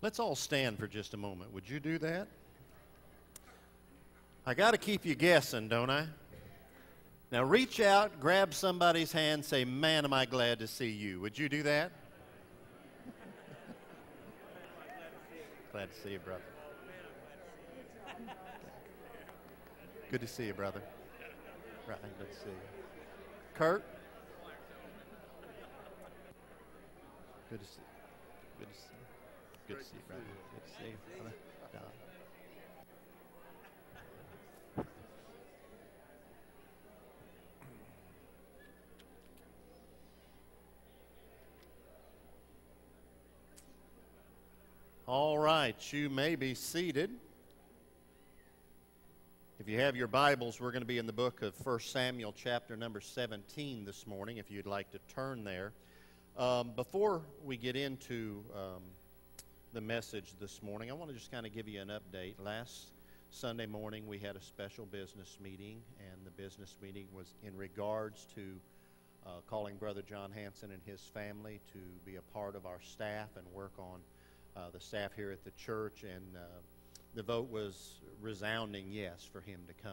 Let's all stand for just a moment. Would you do that? I got to keep you guessing, don't I? Now reach out, grab somebody's hand, say, "Man, am I glad to see you." Would you do that? Glad to see you, brother. Good to see you, brother. Right, good to see you. Kurt? Good to see you. Good to see you. Good to see you, brother. Good to see you, brother. Don. All right, you may be seated. If you have your Bibles, we're going to be in the book of 1 Samuel chapter number 17 this morning, if you'd like to turn there. Before we get into the message this morning, I want to just kind of give you an update. Last Sunday morning, we had a special business meeting, and the business meeting was in regards to calling Brother John Hanson and his family to be a part of our staff and work on the staff here at the church, and the vote was resounding yes for him to come.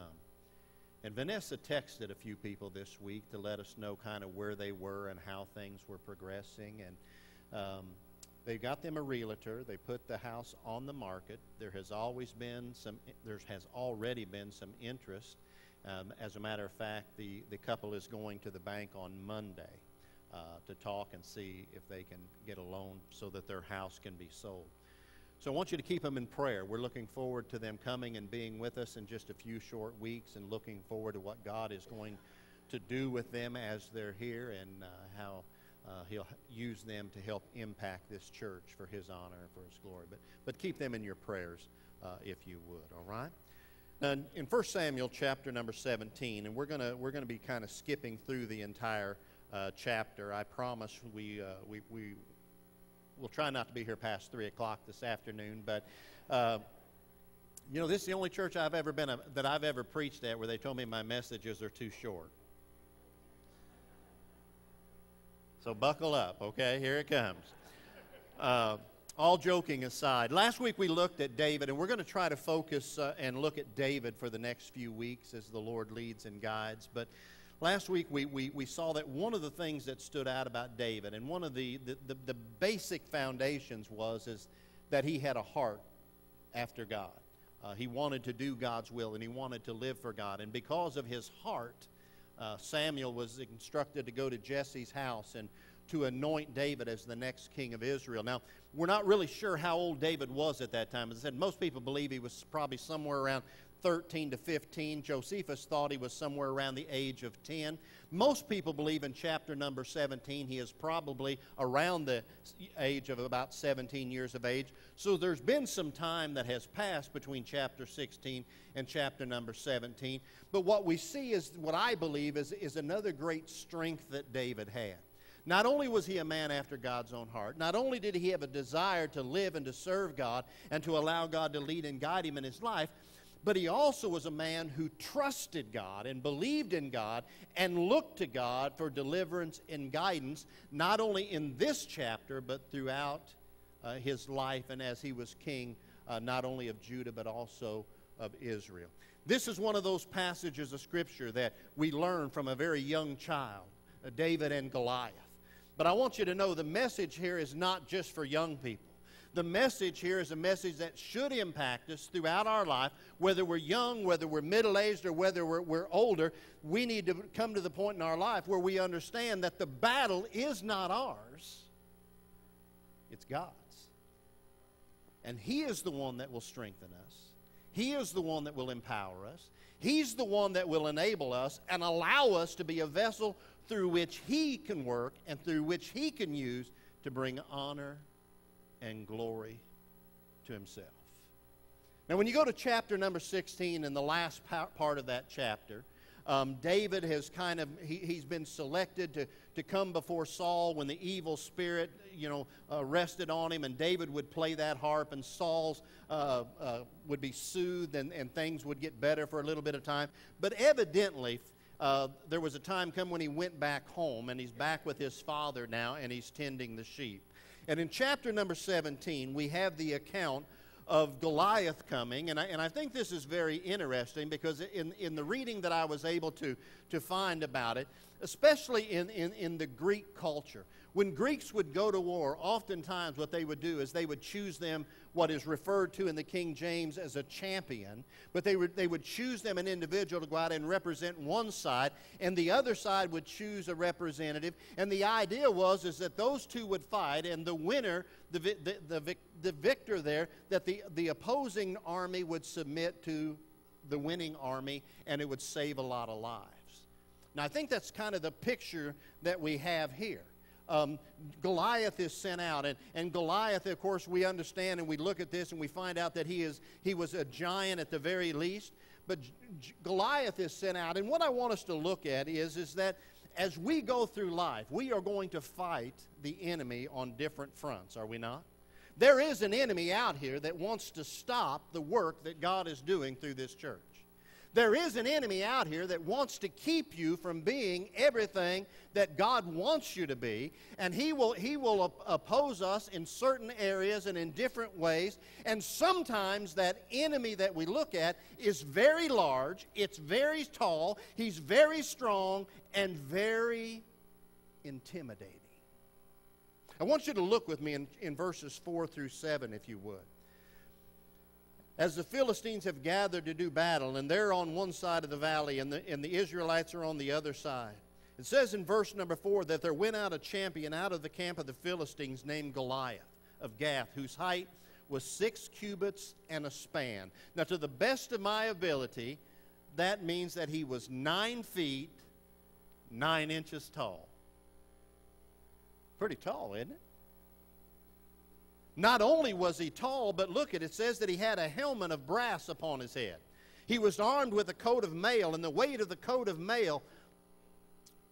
And Vanessa texted a few people this week to let us know kind of where they were and how things were progressing. And they got them a realtor. They put the house on the market. There has already been some interest. As a matter of fact, the couple is going to the bank on Monday to talk and see if they can get a loan so that their house can be sold. So I want you to keep them in prayer. We're looking forward to them coming and being with us in just a few short weeks, and looking forward to what God is going to do with them as they're here, and how He'll use them to help impact this church for His honor and for His glory. But keep them in your prayers if you would, all right? Now, in 1 Samuel chapter number 17, and we're gonna be kind of skipping through the entire chapter. I promise we'll try not to be here past 3 o'clock this afternoon, but this is the only church I've ever been that I've ever preached at where they told me my messages are too short. So buckle up, okay? Here it comes. All joking aside, last week we looked at David, and we're going to try to focus and look at David for the next few weeks as the Lord leads and guides. But last week we saw that one of the things that stood out about David, and one of the basic foundations is that he had a heart after God. He wanted to do God's will, and he wanted to live for God. And because of his heart, Samuel was instructed to go to Jesse's house and to anoint David as the next king of Israel. Now, we're not really sure how old David was at that time. As I said, most people believe he was probably somewhere around 13 to 15. Josephus thought he was somewhere around the age of 10. Most people believe in chapter number 17 he is probably around the age of about 17 years of age. So there's been some time that has passed between chapter 16 and chapter number 17. But what we see is, what I believe is another great strength that David had. Not only was he a man after God's own heart, not only did he have a desire to live and to serve God and to allow God to lead and guide him in his life, but he also was a man who trusted God and believed in God and looked to God for deliverance and guidance, not only in this chapter, but throughout his life and as he was king, not only of Judah, but also of Israel. This is one of those passages of Scripture that we learn from a very young child, David and Goliath. But I want you to know the message here is not just for young people. The message here is a message that should impact us throughout our life, whether we're young, whether we're middle-aged, or whether we're older. We need to come to the point in our life where we understand that the battle is not ours, it's God's. And He is the one that will strengthen us. He is the one that will empower us. He's the one that will enable us and allow us to be a vessel through which He can work and through which He can use to bring honor and glory to Himself. Now, when you go to chapter number 16, in the last part of that chapter, David has he's been selected to come before Saul when the evil spirit, rested on him, and David would play that harp, and Saul's would be soothed, and things would get better for a little bit of time. But evidently, there was a time come when he went back home, and he's back with his father now, and he's tending the sheep. And in chapter number 17, we have the account of Goliath coming, and I think this is very interesting because in the reading that I was able to find about it, especially in the Greek culture, when Greeks would go to war, oftentimes what they would do is they would choose them what is referred to in the King James as a champion, but they would choose them an individual to go out and represent one side, and the other side would choose a representative, and the idea is that those two would fight, and the winner, the victor there, that the opposing army would submit to the winning army, and it would save a lot of lives. Now, I think that's kind of the picture that we have here. Goliath is sent out, and Goliath, of course, we understand and we look at this and we find out that he was a giant at the very least, but Goliath is sent out, and what I want us to look at is that as we go through life, we are going to fight the enemy on different fronts, are we not? There is an enemy out here that wants to stop the work that God is doing through this church. There is an enemy out here that wants to keep you from being everything that God wants you to be, and he will oppose us in certain areas and in different ways, and sometimes that enemy that we look at is very large, it's very tall, he's very strong, and very intimidating. I want you to look with me in verses 4 through 7, if you would. As the Philistines have gathered to do battle, and they're on one side of the valley, and the Israelites are on the other side. It says in verse number 4 that there went out a champion out of the camp of the Philistines named Goliath of Gath, whose height was 6 cubits and a span. Now, to the best of my ability, that means that he was 9 feet, 9 inches tall. Pretty tall, isn't it? Not only was he tall, but look at it, it says that he had a helmet of brass upon his head. He was armed with a coat of mail, and the weight of the coat of mail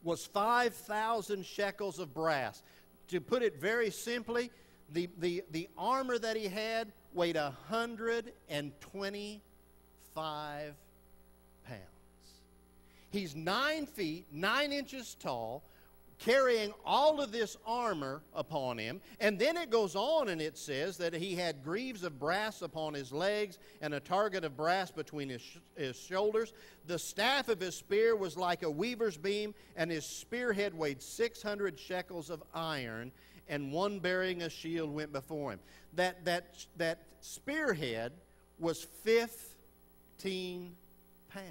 was 5,000 shekels of brass. To put it very simply, the armor that he had weighed 125 pounds. He's 9 feet, 9 inches tall, carrying all of this armor upon him. And then it goes on and it says that he had greaves of brass upon his legs and a target of brass between his shoulders. The staff of his spear was like a weaver's beam, and his spearhead weighed 600 shekels of iron, and one bearing a shield went before him. That spearhead was 15 pounds.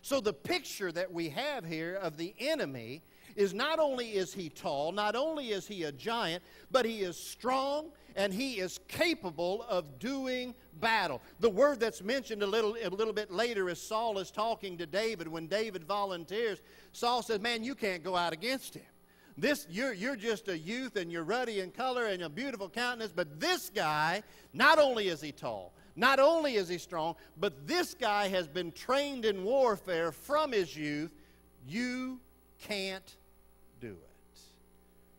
So the picture that we have here of the enemy is not only is he tall, not only is he a giant, but he is strong and he is capable of doing battle. The word that's mentioned a little bit later as Saul is talking to David, when David volunteers, Saul says, man, you can't go out against him. You're just a youth, and you're ruddy in color and a beautiful countenance, but this guy, not only is he tall, not only is he strong, but this guy has been trained in warfare from his youth. You can't do it.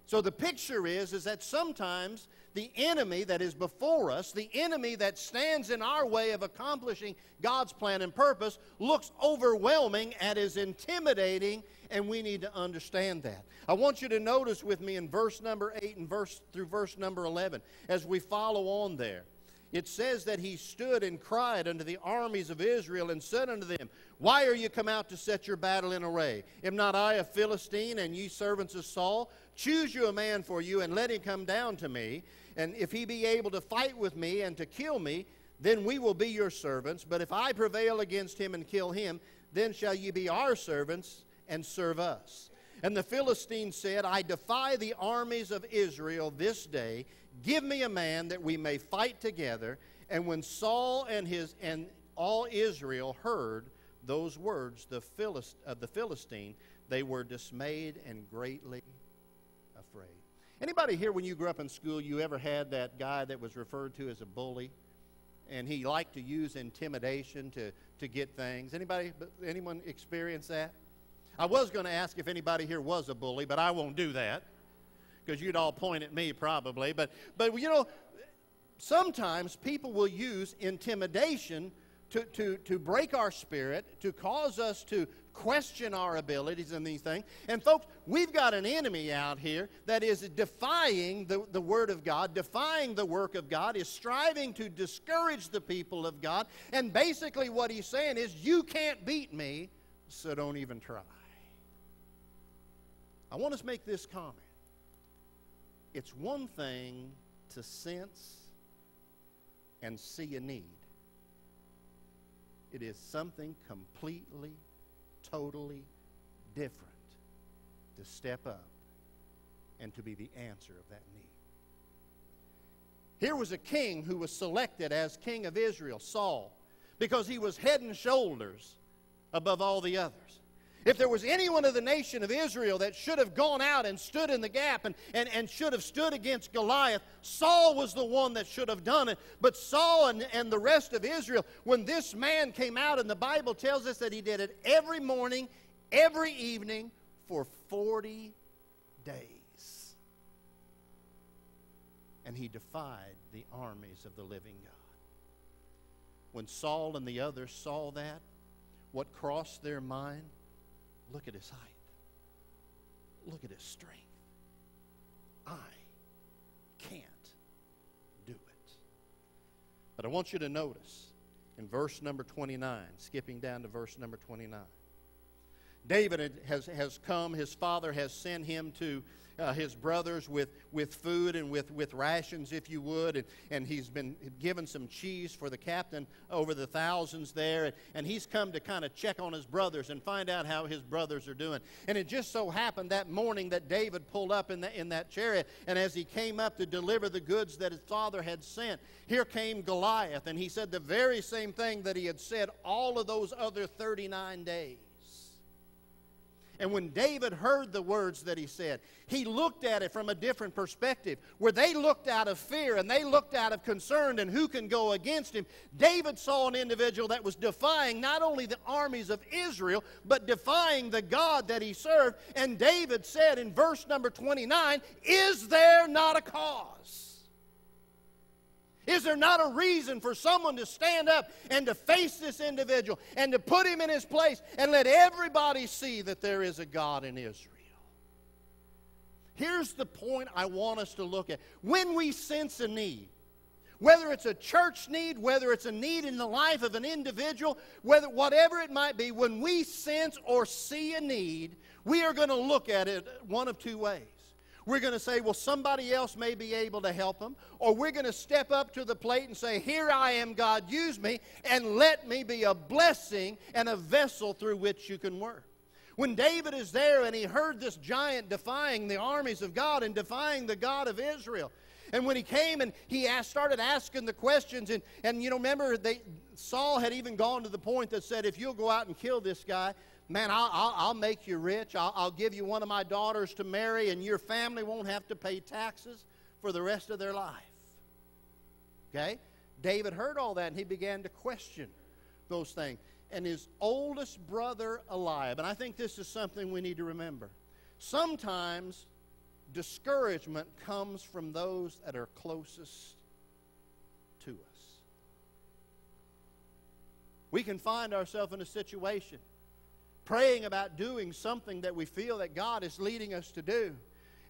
So the picture is that sometimes the enemy that is before us, the enemy that stands in our way of accomplishing God's plan and purpose, looks overwhelming and is intimidating, and we need to understand that. I want you to notice with me in verse number 8 and through verse number 11, as we follow on there. It says that he stood and cried unto the armies of Israel and said unto them, why are you come out to set your battle in array? Am not I a Philistine, and ye servants of Saul? Choose you a man for you, and let him come down to me. And if he be able to fight with me and to kill me, then we will be your servants. But if I prevail against him and kill him, then shall ye be our servants and serve us. And the Philistines said, I defy the armies of Israel this day. Give me a man that we may fight together. And when Saul and all Israel heard those words of the Philistine, they were dismayed and greatly afraid. Anybody here, when you grew up in school, you ever had that guy that was referred to as a bully? And he liked to use intimidation to get things. Anyone experience that? I was going to ask if anybody here was a bully, but I won't do that, because you'd all point at me probably. But you know, sometimes people will use intimidation to break our spirit, to cause us to question our abilities and these things. And folks, we've got an enemy out here that is defying the Word of God, defying the work of God, is striving to discourage the people of God. And basically what he's saying is, you can't beat me, so don't even try. I want us to make this comment. It's one thing to sense and see a need. It is something completely, totally different to step up and to be the answer of that need. Here was a king who was selected as king of Israel, Saul, because he was head and shoulders above all the others. If there was anyone of the nation of Israel that should have gone out and stood in the gap and should have stood against Goliath, Saul was the one that should have done it. But Saul and the rest of Israel, when this man came out, and the Bible tells us that he did it every morning, every evening, for 40 days. And he defied the armies of the living God. When Saul and the others saw that, what crossed their mind? Look at his height. Look at his strength. I can't do it. But I want you to notice in verse number 29, skipping down to verse number 29. David has come, his father has sent him to his brothers with food and with rations, if you would, and he's been given some cheese for the captain over the thousands there, and he's come to kind of check on his brothers and find out how his brothers are doing. And it just so happened that morning that David pulled up in that chariot, and as he came up to deliver the goods that his father had sent, here came Goliath, and he said the very same thing that he had said all of those other 39 days. And when David heard the words that he said, he looked at it from a different perspective. Where they looked out of fear and they looked out of concern and who can go against him, David saw an individual that was defying not only the armies of Israel, but defying the God that he served. And David said in verse number 29, "Is there not a cause? Is there not a reason for someone to stand up and to face this individual and to put him in his place and let everybody see that there is a God in Israel?" Here's the point I want us to look at. When we sense a need, whether it's a church need, whether it's a need in the life of an individual, whatever it might be, when we sense or see a need, we are going to look at it one of two ways. We're going to say, well, somebody else may be able to help them. Or we're going to step up to the plate and say, here I am, God, use me, and let me be a blessing and a vessel through which you can work. When David is there and he heard this giant defying the armies of God and defying the God of Israel, and when he came and he started asking the questions, and you know, remember, Saul had even gone to the point that said, if you'll go out and kill this guy, man, I'll make you rich. I'll give you one of my daughters to marry, and your family won't have to pay taxes for the rest of their life. Okay? David heard all that, and he began to question those things. And his oldest brother, Eliab, and I think this is something we need to remember. Sometimes discouragement comes from those that are closest to us. We can find ourselves in a situation praying about doing something that we feel that God is leading us to do.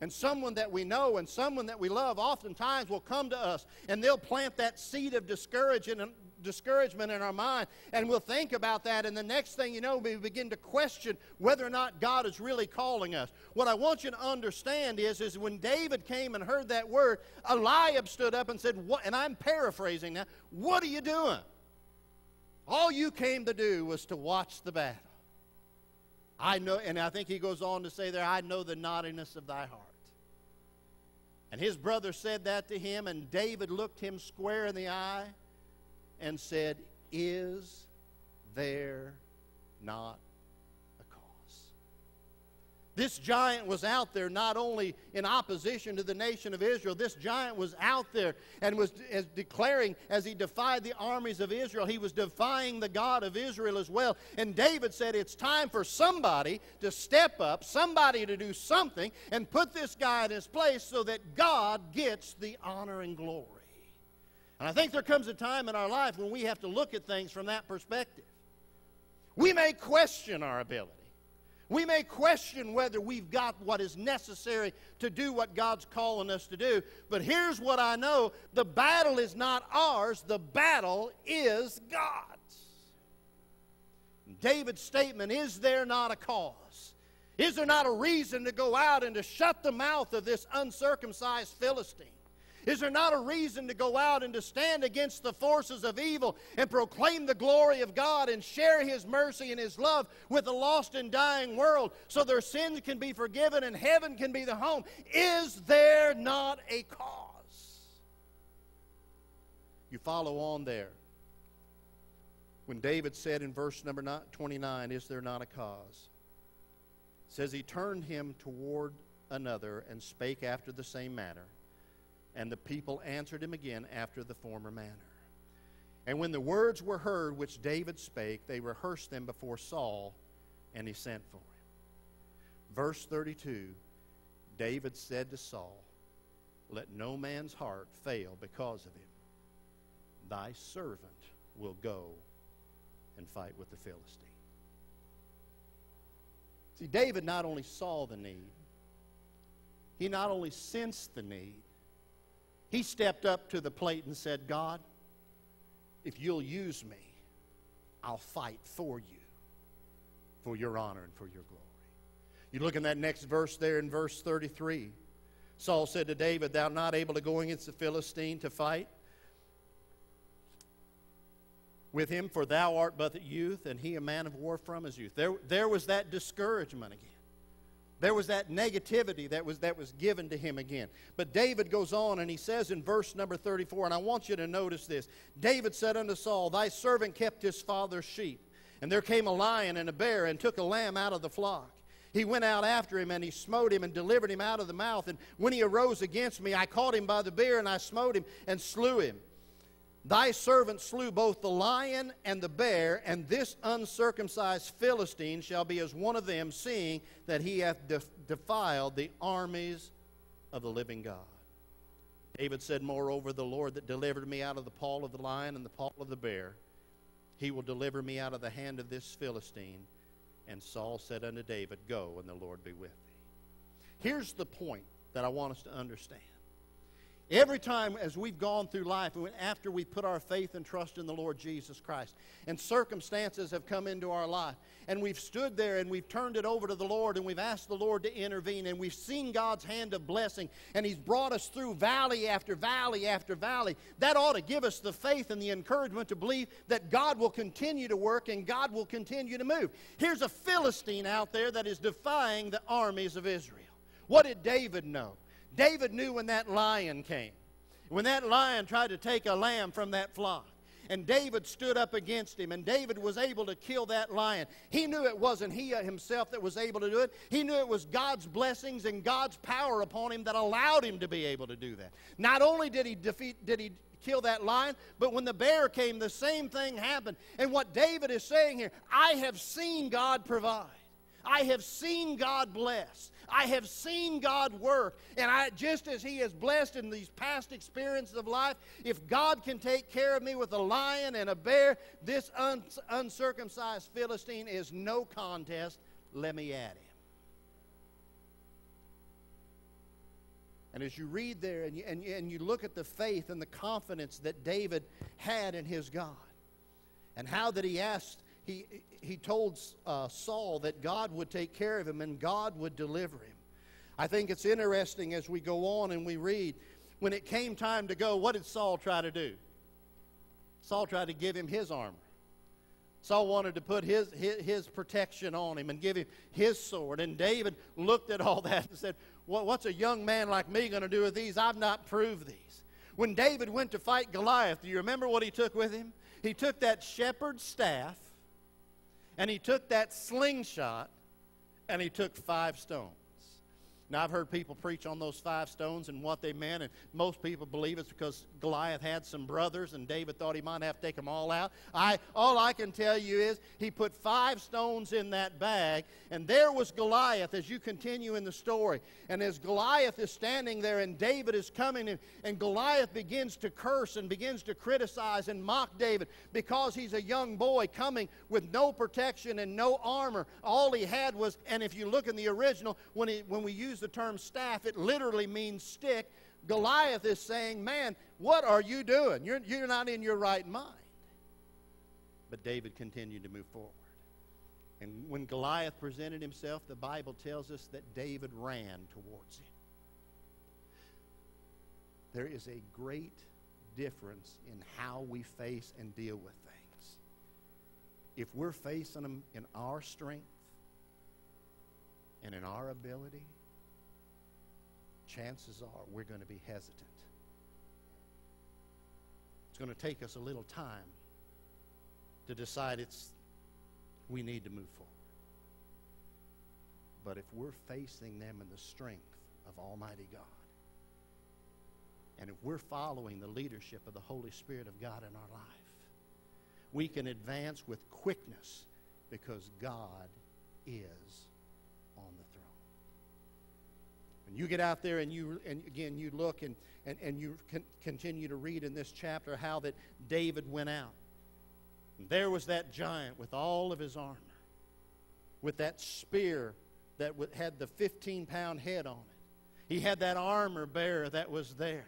And someone that we know and someone that we love oftentimes will come to us, and they'll plant that seed of discouragement in our mind, and we'll think about that, and the next thing you know, we begin to question whether or not God is really calling us. What I want you to understand is when David came and heard that word, Eliab stood up and said, "What?" And I'm paraphrasing now, "What are you doing? All you came to do was to watch the battle. I know," and I think he goes on to say there, "I know the naughtiness of thy heart." And his brother said that to him, and David looked him square in the eye and said, "Is there not a cause?" This giant was out there not only in opposition to the nation of Israel. This giant was out there and was declaring, as he defied the armies of Israel, he was defying the God of Israel as well. And David said, it's time for somebody to step up, somebody to do something, and put this guy in his place so that God gets the honor and glory. And I think there comes a time in our life when we have to look at things from that perspective. We may question our ability. We may question whether we've got what is necessary to do what God's calling us to do. But here's what I know. The battle is not ours. The battle is God's. David's statement, is there not a cause? Is there not a reason to go out and to shut the mouth of this uncircumcised Philistine? Is there not a reason to go out and to stand against the forces of evil and proclaim the glory of God and share His mercy and His love with the lost and dying world so their sins can be forgiven and heaven can be the home? Is there not a cause? You follow on there. When David said in verse number 29, is there not a cause? It says he turned him toward another and spake after the same manner. And the people answered him again after the former manner. And when the words were heard which David spake, they rehearsed them before Saul, and he sent for him. Verse 32, David said to Saul, let no man's heart fail because of him. Thy servant will go and fight with the Philistine. See, David not only saw the need, he not only sensed the need, he stepped up to the plate and said, God, if you'll use me, I'll fight for you, for your honor and for your glory. You look in that next verse there in verse 33. Saul said to David, thou art not able to go against the Philistine to fight with him, for thou art but a youth, and he a man of war from his youth. There was that discouragement again. There was that negativity that was given to him again. But David goes on and he says in verse number 34, and I want you to notice this. David said unto Saul, thy servant kept his father's sheep. And there came a lion and a bear and took a lamb out of the flock. He went out after him and he smote him and delivered him out of the mouth. And when he arose against me, I caught him by the beard and I smote him and slew him. Thy servant slew both the lion and the bear, and this uncircumcised Philistine shall be as one of them, seeing that he hath defiled the armies of the living God. David said, moreover, the Lord that delivered me out of the paw of the lion and the paw of the bear, he will deliver me out of the hand of this Philistine. And Saul said unto David, go, and the Lord be with thee. Here's the point that I want us to understand. Every time as we've gone through life, after we put our faith and trust in the Lord Jesus Christ, and circumstances have come into our life, and we've stood there and we've turned it over to the Lord, and we've asked the Lord to intervene, and we've seen God's hand of blessing, and He's brought us through valley after valley after valley, that ought to give us the faith and the encouragement to believe that God will continue to work and God will continue to move. Here's a Philistine out there that is defying the armies of Israel. What did David know? David knew when that lion came, when that lion tried to take a lamb from that flock, and David stood up against him, and David was able to kill that lion. He knew it wasn't he himself that was able to do it. He knew it was God's blessings and God's power upon him that allowed him to be able to do that. Not only did he kill that lion, but when the bear came, the same thing happened. And what David is saying here, I have seen God provide. I have seen God bless. I have seen God work. And just as He has blessed in these past experiences of life, if God can take care of me with a lion and a bear, this uncircumcised Philistine is no contest. Let me at him. And as you read there and you look at the faith and the confidence that David had in his God, and how that he told Saul that God would take care of him and God would deliver him. I think it's interesting as we go on and we read, when it came time to go, what did Saul try to do? Saul tried to give him his armor. Saul wanted to put his protection on him and give him his sword. And David looked at all that and said, what's a young man like me going to do with these? I've not proved these. When David went to fight Goliath, do you remember what he took with him? He took that shepherd's staff, and he took that slingshot, and he took 5 stones. Now, I've heard people preach on those 5 stones and what they meant, and most people believe it's because Goliath had some brothers and David thought he might have to take them all out. All I can tell you is he put 5 stones in that bag, and there was Goliath as you continue in the story. And as Goliath is standing there and David is coming, and Goliath begins to curse and begins to criticize and mock David because he's a young boy coming with no protection and no armor. All he had was, and if you look in the original, when we use the term staff, it literally means stick. Goliath is saying, man, what are you doing? You're not in your right mind. But David continued to move forward. And when Goliath presented himself, the Bible tells us that David ran towards him. There is a great difference in how we face and deal with things. If we're facing them in our strength and in our ability, chances are we're going to be hesitant. It's going to take us a little time to decide we need to move forward. But if we're facing them in the strength of Almighty God, and if we're following the leadership of the Holy Spirit of God in our life, we can advance with quickness because God is on the throne. When you get out there and you look and you continue to read in this chapter how that David went out. And there was that giant with all of his armor, with that spear that had the 15-pound head on it. He had that armor bearer that was there.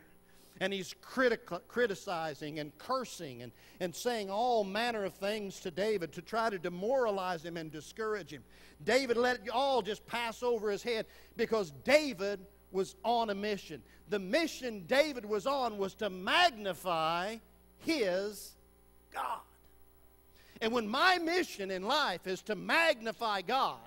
And he's criticizing and cursing and saying all manner of things to David to try to demoralize him and discourage him. David let it all just pass over his head because David was on a mission. The mission David was on was to magnify his God. And when my mission in life is to magnify God,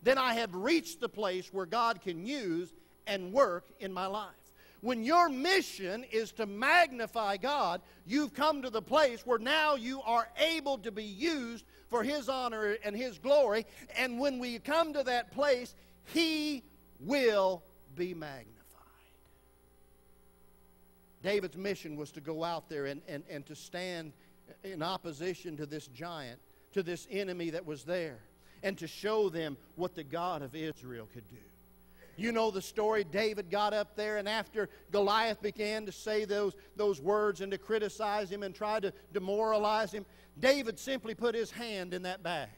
then I have reached the place where God can use and work in my life. When your mission is to magnify God, you've come to the place where now you are able to be used for His honor and His glory. And when we come to that place, He will be magnified. David's mission was to go out there and to stand in opposition to this giant, to this enemy that was there, and to show them what the God of Israel could do. You know the story. David got up there, and after Goliath began to say those words and to criticize him and try to demoralize him, David simply put his hand in that bag.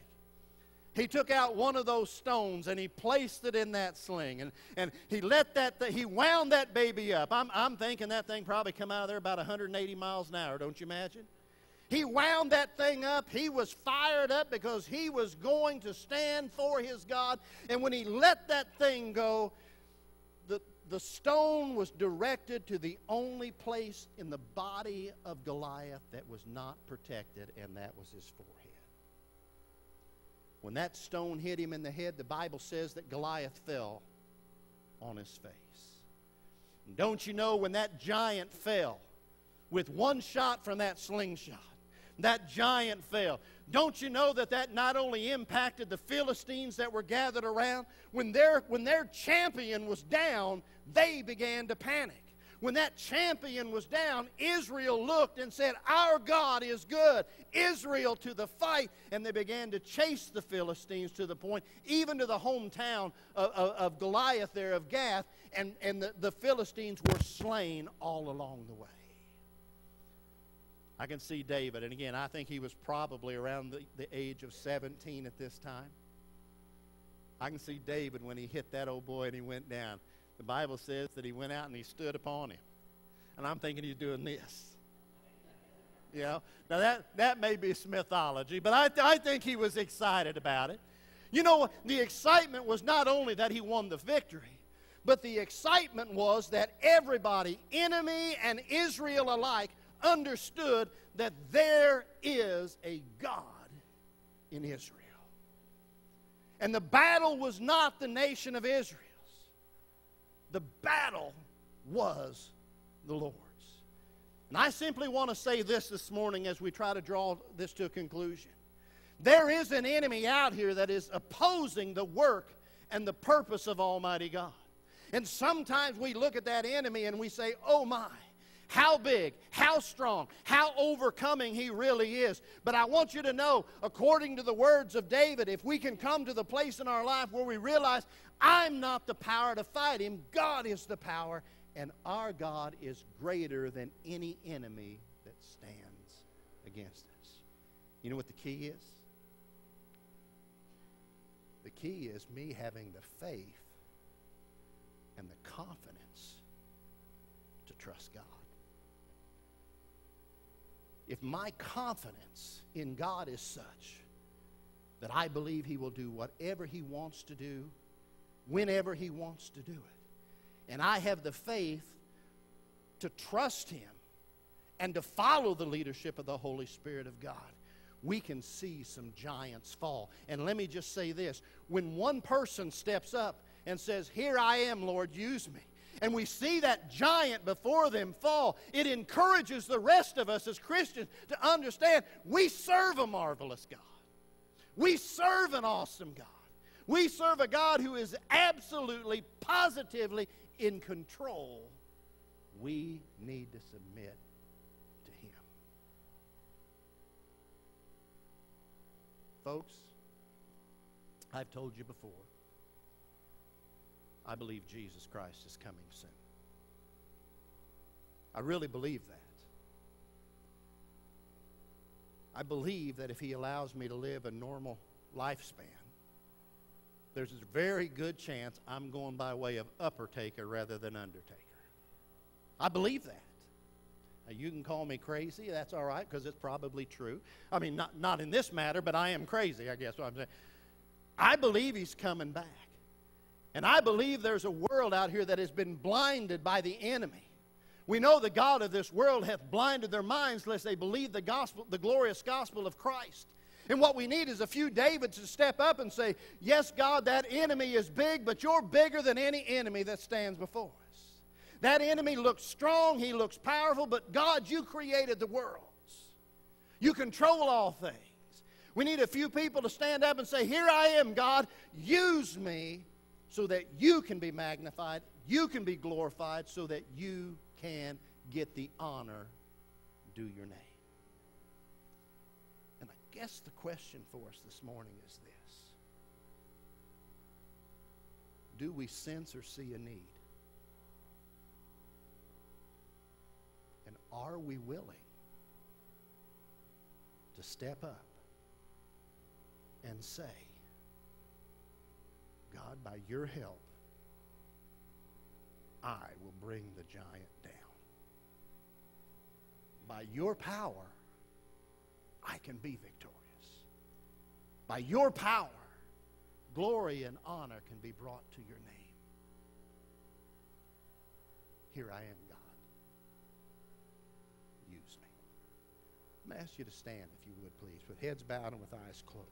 He took out one of those stones and he placed it in that sling, and he let he wound that baby up. I'm thinking that thing probably come out of there about 180 miles an hour, don't you imagine? He wound that thing up. He was fired up because he was going to stand for his God. And when he let that thing go, the stone was directed to the only place in the body of Goliath that was not protected, and that was his forehead. When that stone hit him in the head, the Bible says that Goliath fell on his face. And don't you know, when that giant fell, with one shot from that slingshot, that giant fell. Don't you know that not only impacted the Philistines that were gathered around? When their champion was down, they began to panic. When that champion was down, Israel looked and said, "Our God is good. Israel to the fight." And they began to chase the Philistines to the point, even to the hometown of Goliath there of Gath, and the Philistines were slain all along the way. I can see David, and again, I think he was probably around the age of 17 at this time. I can see David when he hit that old boy and he went down. The Bible says that he went out and he stood upon him. And I'm thinking he's doing this. You know, now that may be mythology, but I think he was excited about it. You know, the excitement was not only that he won the victory, but the excitement was that everybody, enemy and Israel alike, understood that there is a God in Israel. And the battle was not the nation of Israel's. The battle was the Lord's. And I simply want to say this morning as we try to draw this to a conclusion. There is an enemy out here that is opposing the work and the purpose of Almighty God. And sometimes we look at that enemy and we say, oh my, how big, how strong, how overcoming he really is. But I want you to know, according to the words of David, if we can come to the place in our life where we realize, I'm not the power to fight him, God is the power, and our God is greater than any enemy that stands against us. You know what the key is? The key is me having the faith and the confidence to trust God. If my confidence in God is such that I believe He will do whatever He wants to do, whenever He wants to do it, and I have the faith to trust Him and to follow the leadership of the Holy Spirit of God, we can see some giants fall. And let me just say this. When one person steps up and says, here I am, Lord, use me, and we see that giant before them fall, it encourages the rest of us as Christians to understand we serve a marvelous God. We serve an awesome God. We serve a God who is absolutely, positively in control. We need to submit to Him. Folks, I've told you before, I believe Jesus Christ is coming soon. I really believe that. I believe that if He allows me to live a normal lifespan, there's a very good chance I'm going by way of upper-taker rather than undertaker. I believe that. Now, you can call me crazy. That's all right, because it's probably true. I mean, not in this matter, but I am crazy, I guess what I'm saying. I believe He's coming back. And I believe there's a world out here that has been blinded by the enemy. We know the God of this world hath blinded their minds lest they believe the gospel, the glorious gospel of Christ. And what we need is a few Davids to step up and say, yes, God, that enemy is big, but you're bigger than any enemy that stands before us. That enemy looks strong, he looks powerful, but God, you created the worlds. You control all things. We need a few people to stand up and say, here I am, God, use me so that you can be magnified, you can be glorified, so that you can get the honor due your name. And I guess the question for us this morning is this. Do we sense or see a need? And are we willing to step up and say, God, by your help, I will bring the giant down. By your power, I can be victorious. By your power, glory and honor can be brought to your name. Here I am, God. Use me. I'm going to ask you to stand, if you would, please, with heads bowed and with eyes closed.